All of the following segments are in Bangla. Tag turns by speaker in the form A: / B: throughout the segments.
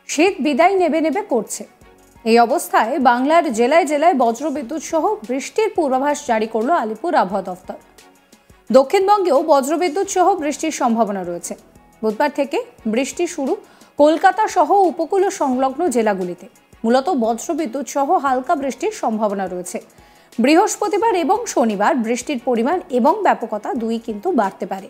A: শীত বিদায় নেবে নেবে করছে। এই অবস্থায় বাংলার জেলায় জেলায় বজ্রবিদ্যুৎ সহ বৃষ্টির পূর্বাভাস জারি করল আলিপুর আবহাওয়া দফতর। দক্ষিণবঙ্গেও বজ্রবিদ্যুৎ সহ বৃষ্টির সম্ভাবনা রয়েছে। বুধবার থেকে বৃষ্টি শুরু কলকাতা সহ উপকূল সংলগ্ন জেলাগুলিতে। মূলত বজ্রবিদ্যুৎ সহ হালকা বৃষ্টির সম্ভাবনা রয়েছে। বৃহস্পতিবার এবং শনিবার বৃষ্টির পরিমাণ এবং ব্যাপকতা দুই কিন্তু বাড়তে পারে।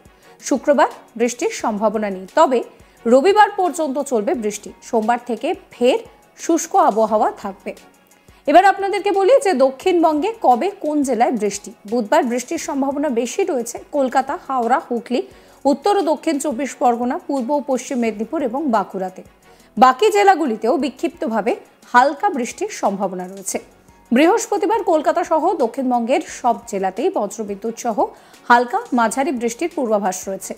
A: শুক্রবার বৃষ্টির সম্ভাবনা নেই, তবে রবিবার পর্যন্ত চলবে বৃষ্টি। সোমবার থেকে ফের শুষ্ক আবহাওয়া থাকবে। এবার আপনাদেরকে বলি যে দক্ষিণবঙ্গে কবে কোন জেলায় বৃষ্টি। বুধবার বৃষ্টির সম্ভাবনা বেশি রয়েছে কলকাতা, হাওড়া, হুগলি, উত্তর ও দক্ষিণ 24 পরগনা, পূর্ব ও পশ্চিম মেদিনীপুর এবং বাঁকুড়াতে। বাকি জেলাগুলিতেও বিক্ষিপ্তভাবে হালকা বৃষ্টির সম্ভাবনা রয়েছে। বৃহস্পতিবার কলকাতা সহ দক্ষিণবঙ্গের সব জেলাতেই বজ্রবিদ্যুৎ সহ হালকা মাঝারি বৃষ্টির পূর্বাভাস রয়েছে।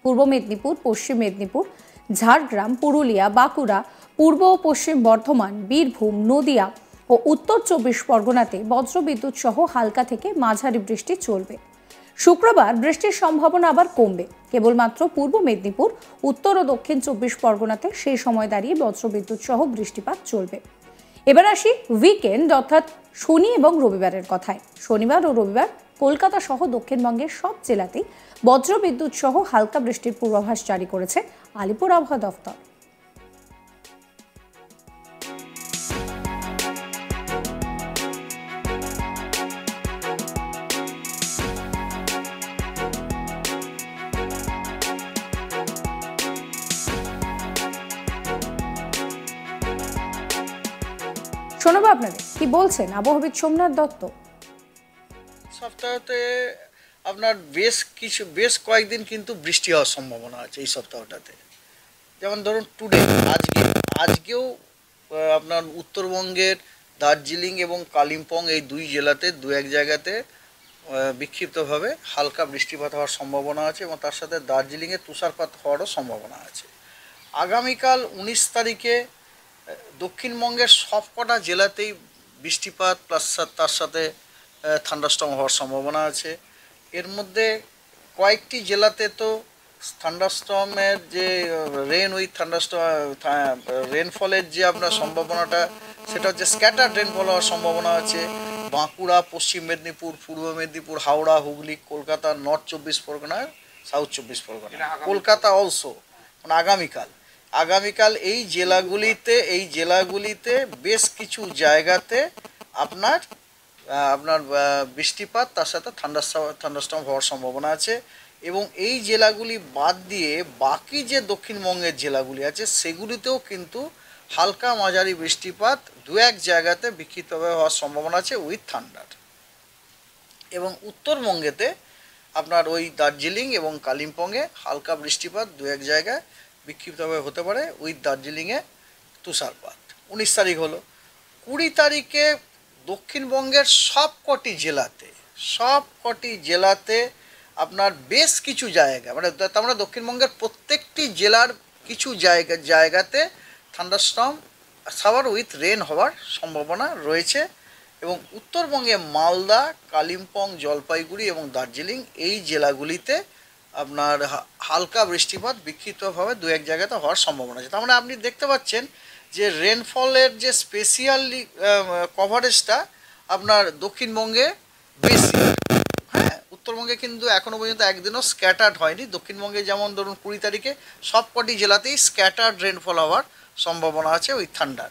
A: পূর্ব মেদিনীপুর, পশ্চিম মেদিনীপুর, ঝাড়গ্রাম, পুরুলিয়া, বাঁকুড়া, পূর্ব ও পশ্চিম বর্ধমান, বীরভূম, নদিয়া ও উত্তর 24 পরগনাতে বজ্রবিদ্যুৎ সহ হালকা থেকে মাঝারি বৃষ্টি চলবে। শুক্রবার বৃষ্টির সম্ভাবনা আবার কমবে। কেবলমাত্র পূর্ব মেদিনীপুর, উত্তর ও দক্ষিণ 24 পরগনাতে সেই সময় দাঁড়িয়ে বজ্রবিদ্যুৎ সহ বৃষ্টিপাত চলবে। এবার আসি উইকেন্ড অর্থাৎ শনি এবং রবিবারের কথায়। শনিবার ও রবিবার কলকাতা সহ দক্ষিণবঙ্গের সব জেলাতেই বজ্রবিদ্যুৎ সহ হালকা বৃষ্টির পূর্বাভাস জারি করেছে আলিপুর আবহাওয়া দফতর। শোনাবো আপনাদের কি বলছেন আবহাওয়াবিদ সোমনাথ দত্ত।
B: সপ্তাহতে আপনার বেশ কয়েকদিন কিন্তু বৃষ্টি হওয়ার সম্ভাবনা আছে এই সপ্তাহটাতে। যেমন ধরুন আজকেও আপনার উত্তরবঙ্গের দার্জিলিং এবং কালিম্পং এই দুই জেলাতে দু এক জায়গাতে বিক্ষিপ্তভাবে হালকা বৃষ্টিপাত হওয়ার সম্ভাবনা আছে এবং তার সাথে দার্জিলিংয়ে তুষারপাত হওয়ারও সম্ভাবনা আছে। আগামীকাল 19 তারিখে দক্ষিণবঙ্গের সবকটা জেলাতেই বৃষ্টিপাত প্লাস তার সাথে থান্ডারস্টর্ম হওয়ার সম্ভাবনা আছে। এর মধ্যে কয়েকটি জেলাতে তো থান্ডারস্টর্মের যে রেনফলের যে আপনার সম্ভাবনাটা সেটা হচ্ছে স্ক্যাটার্ড রেনফল হওয়ার সম্ভাবনা আছে। বাঁকুড়া, পশ্চিম মেদিনীপুর, পূর্ব Medinipur, Howrah, Hooghly, Kolkata, north 24 Pargana, south 24 Pargana, Kolkata also. মানে আগামীকাল এই জেলাগুলিতে বেশ কিছু জায়গাতে আপনার বৃষ্টিপাত তার সাথে থান্ডারস্টর্ম হওয়ার সম্ভাবনা আছে। এবং এই জেলাগুলি বাদ দিয়ে বাকি যে দক্ষিণবঙ্গের জেলাগুলি আছে সেগুলিতেও কিন্তু হালকা মাঝারি বৃষ্টিপাত দু এক জায়গাতে বিক্ষিপ্তভাবে হওয়ার সম্ভাবনা আছে উইথ থান্ডার। এবং উত্তরবঙ্গেতে আপনার ওই দার্জিলিং এবং কালিম্পংয়ে হালকা বৃষ্টিপাত দু এক জায়গায় বিক্ষিপ্তভাবে হতে পারে উইথ দার্জিলিংয়ে তুষারপাত। 19 তারিখ হলো। 20 তারিখে দক্ষিণবঙ্গের সবকটি জেলাতে আপনার বেশ কিছু জায়গা মানে দক্ষিণবঙ্গের প্রত্যেকটি জেলার কিছু জায়গাতে থান্ডারস্টর্ম শাওয়ার উইথ রেন হওয়ার সম্ভাবনা রয়েছে। এবং উত্তরবঙ্গে মালদা, কালিম্পং, জলপাইগুড়ি এবং দার্জিলিং এই জেলাগুলিতে আপনার হালকা বৃষ্টিপাত বিক্ষিপ্তভাবে দু এক জায়গাতে হওয়ার সম্ভাবনা আছে। তার মানে আপনি দেখতে পাচ্ছেন যে রেনফলের যে স্পেশালি কভারেজটা আপনার দক্ষিণবঙ্গে বেশি। হ্যাঁ, উত্তরবঙ্গে কিন্তু এখনও পর্যন্ত একদিনও স্ক্যাটার্ড হয়নি। দক্ষিণবঙ্গে যেমন ধরুন 20 তারিখে সবকটি জেলাতেই স্ক্যাটার্ড রেনফল হওয়ার সম্ভাবনা আছে উইথ থান্ডার।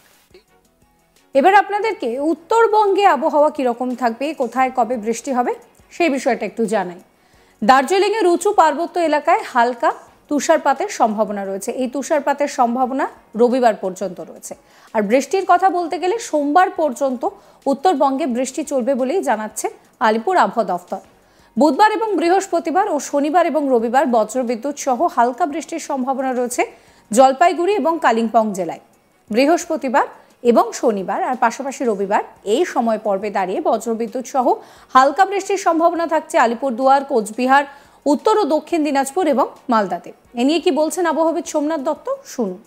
A: এবার আপনাদেরকে উত্তরবঙ্গে আবহাওয়া কিরকম থাকবে, কোথায় কবে বৃষ্টি হবে সেই বিষয়টা একটু জানাই। দার্জিলিংয়ের উঁচু পার্বত্য এলাকায় হালকা তুষারপাতের সম্ভাবনা রয়েছে। এই তুষারপাতের সম্ভাবনা রবিবার পর্যন্ত রয়েছে। আর বৃষ্টির কথা বলতে গেলে সোমবার পর্যন্ত উত্তরবঙ্গে বৃষ্টি চলবে বলেই জানাচ্ছে আলিপুর আবহাওয়া দফতর। বুধবার এবং বৃহস্পতিবার ও শনিবার এবং রবিবার বজ্রবিদ্যুৎ সহ হালকা বৃষ্টির সম্ভাবনা রয়েছে জলপাইগুড়ি এবং কালিম্পং জেলায়। বৃহস্পতিবার এবং শনিবার আর পাশাপাশি রবিবার এই সময় পর্বে দাঁড়িয়ে বজ্রবিদ্যুৎ সহ হালকা বৃষ্টির সম্ভাবনা থাকছে আলিপুরদুয়ার, কোচবিহার, উত্তর ও দক্ষিণ দিনাজপুর এবং মালদাতে। এ নিয়ে কি বলছেন আবহাওয়াবিদ সোমনাথ দত্ত, শুনুন।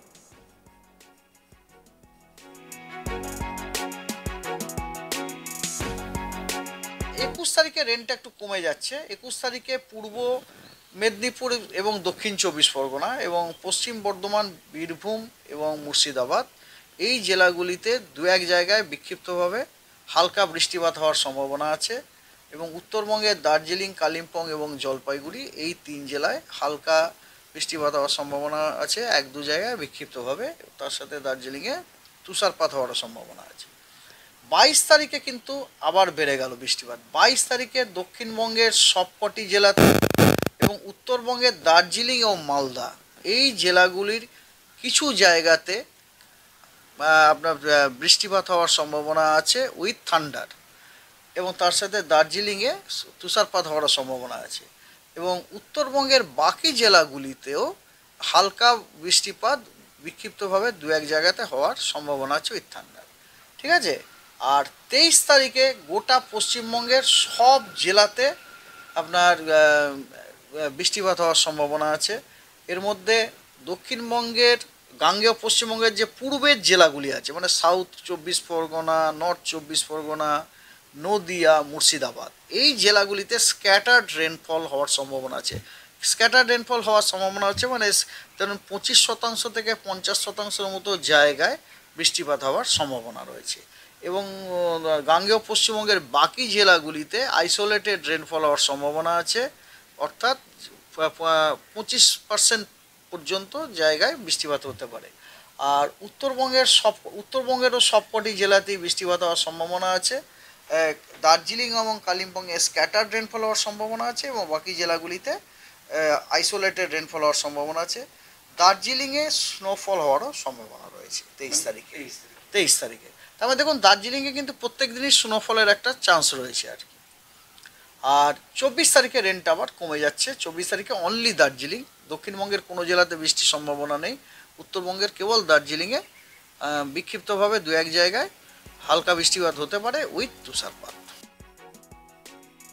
B: 21 তারিখে রেনটা একটু কমে যাচ্ছে। 21 তারিখে পূর্ব মেদিনীপুর এবং দক্ষিণ 24 পরগনা এবং পশ্চিম বর্ধমান, বীরভূম এবং মুর্শিদাবাদ এই জেলাগুলিতে দু এক জায়গায় বিক্ষিপ্তভাবে হালকা বৃষ্টিপাত হওয়ার সম্ভাবনা আছে এবং উত্তরবঙ্গের দার্জিলিং, কালিম্পং এবং জলপাইগুড়ি এই 3 জেলায় হালকা বৃষ্টিপাত হওয়ার সম্ভাবনা আছে, 1-2 জায়গায় বিক্ষিপ্তভাবে। তার সাথে দার্জিলিংয়ে তুষারপাত হওয়ার সম্ভাবনা আছে। 22 তারিখে কিন্তু আবার বেড়ে গেল বৃষ্টিপাত। 22 তারিখে দক্ষিণবঙ্গের সবকটি জেলাতে এবং উত্তরবঙ্গের দার্জিলিং ও মালদা এই জেলাগুলির কিছু জায়গাতে আপনার বৃষ্টিপাত হওয়ার সম্ভাবনা আছে উইথ থান্ডার, এবং তার সাথে দার্জিলিংয়ে তুষারপাত হওয়ার সম্ভাবনা আছে এবং উত্তরবঙ্গের বাকি জেলাগুলিতেও হালকা বৃষ্টিপাত বিক্ষিপ্তভাবে দু এক জায়গাতে হওয়ার সম্ভাবনা আছে উইথ থান্ডার। ঠিক আছে। আর 23 তারিখে গোটা পশ্চিমবঙ্গের সব জেলাতে আপনার বৃষ্টিপাত হওয়ার সম্ভাবনা আছে। এর মধ্যে দক্ষিণবঙ্গের গাঙ্গেয় পশ্চিমবঙ্গের যে পূর্বের জেলাগুলি আছে, মানে সাউথ 24 পরগনা, নর্থ 24 পরগনা, নদিয়া, মুর্শিদাবাদ এই জেলাগুলিতে স্ক্যাটার্ড রেনফল হওয়ার সম্ভাবনা আছে। স্ক্যাটার্ড রেনফল হওয়ার সম্ভাবনা হচ্ছে মানে ধরুন 25% থেকে 50%-এর মতো জায়গায় বৃষ্টিপাত হওয়ার সম্ভাবনা রয়েছে এবং গাঙ্গেয় পশ্চিমবঙ্গের বাকি জেলাগুলিতে আইসোলেটেড রেনফল হওয়ার সম্ভাবনা আছে, অর্থাৎ 25% পর্যন্ত জায়গায় বৃষ্টিপাত হতে পারে। আর উত্তরবঙ্গেরও সবকটি জেলাতেই বৃষ্টিপাত হওয়ার সম্ভাবনা আছে। দার্জিলিং এবং কালিম্পংয়ে স্ক্যাটার্ড রেনফল হওয়ার সম্ভাবনা আছে এবং বাকি জেলাগুলিতে আইসোলেটেড রেনফল হওয়ার সম্ভাবনা আছে। দার্জিলিংয়ে স্নোফল হওয়ারও সম্ভাবনা রয়েছে 23 তারিখে। তার মানে দেখুন দার্জিলিংয়ে কিন্তু প্রত্যেক দিনই স্নোফলের একটা চান্স রয়েছে আর কি। আর 24 তারিখে রেনটা আবার কমে যাচ্ছে। 24 তারিখে অনলি দার্জিলিং, দক্ষিণবঙ্গের কোনো জেলাতে বৃষ্টির সম্ভাবনা নেই। উত্তরবঙ্গের কেবল দার্জিলিংয়ে বিক্ষিপ্তভাবে দু এক জায়গায় হালকা বৃষ্টিপাত হতে পারে উইথ তুষারপাত।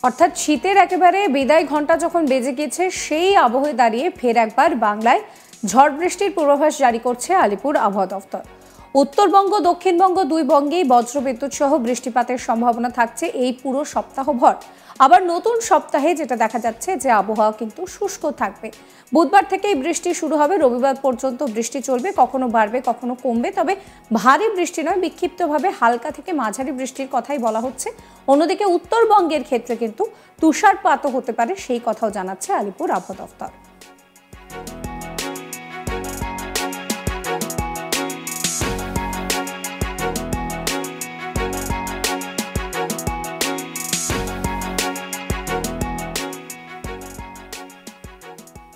A: অর্থাৎ শীতের একেবারে বিদায় ঘন্টা যখন বেজে গেছে সেই আবহে দাঁড়িয়ে ফের একবার বাংলায় ঝড় বৃষ্টির পূর্বাভাস জারি করছে আলিপুর আবহাওয়া দফতর। উত্তরবঙ্গ, দক্ষিণবঙ্গ দুই বঙ্গেই বজ্রবিদ্যুৎ সহ বৃষ্টিপাতের সম্ভাবনা থাকছে এই পুরো সপ্তাহভর। আবার নতুন সপ্তাহে যেটা দেখা যাচ্ছে যে আবহাওয়া কিন্তু শুষ্ক থাকবে। বুধবার থেকেই বৃষ্টি শুরু হবে, রবিবার পর্যন্ত বৃষ্টি চলবে, কখনো বাড়বে কখনো কমবে, তবে ভারী বৃষ্টি নয়, বিক্ষিপ্তভাবে হালকা থেকে মাঝারি বৃষ্টির কথাই বলা হচ্ছে। অন্যদিকে উত্তরবঙ্গের ক্ষেত্রে কিন্তু তুষারপাতও হতে পারে, সেই কথাও জানাচ্ছে আলিপুর আবহাওয়া দফতর।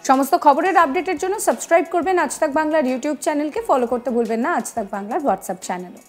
A: সমস্ত খবরের আপডেটের জন্য সাবস্ক্রাইব করবেন আজ তাক বাংলার ইউটিউব চ্যানেলকে, ফলো করতে ভুলবেন না আজ তাক বাংলার হোয়াটসঅ্যাপ চ্যানেলও।